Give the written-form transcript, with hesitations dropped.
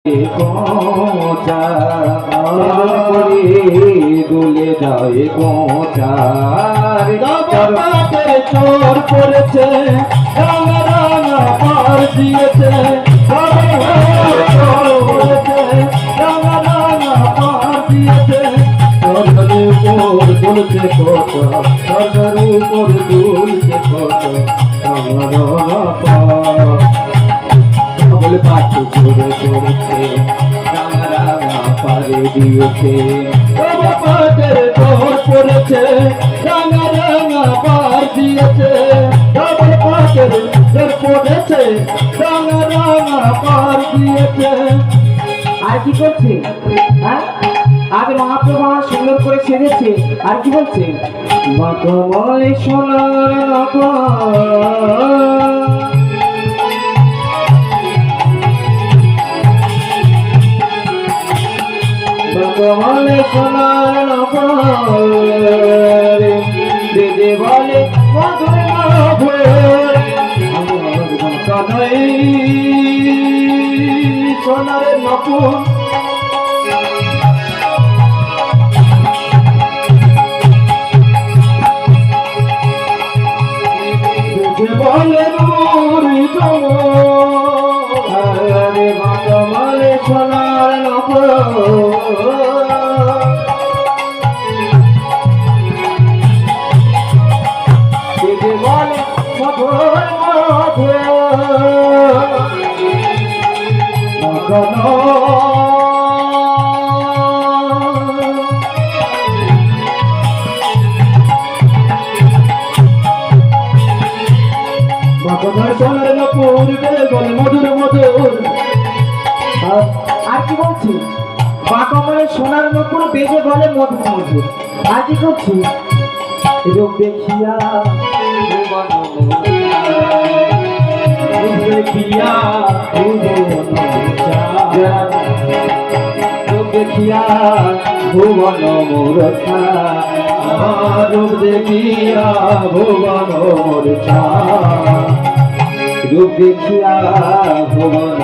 গোচা করে দুলে যায় গোচার পাটের চোর পড়েছে রাঙা রাঙা পার দিয়েছে রাঙা রাঙা পার দিয়েছে সরকার উপর দুলছে কত সরকার উপর দুলছে কত রাঙা রাঙা পার বলে পাটে চোরে চড়েছে রাঙা রাঙা পারে দিয়েছে পাটের চোর পড়েছে রাঙা রাঙা পার দিয়েছে পাটের চোর পড়েছে রাঙা রাঙা পার দিয়েছে। আর কি করছে? হ্যাঁ, আগে মহাপ্রভু আমার সুন্দর করে সেজেছে, আর কি বলছে? মকমলে সোনার নকল বলে সোনার নকল দিদি বলে মধুর মধুর কনই সোনার নকুল বলে মুরি তোমারে মকমলে সোনার নকল মধুর মধুর। আর কি বলছি? বাকমলে সোনার নপুর বেজে বলে মধুর মধুর। আর কি করছি? রূপ দেখিয়া দেখিয়া রূপ দেখিয়া ভুবন মূর্ছা রূপ দেখিয়া ভুবন মূর্ছা রূপ দেখিয়া ভুবন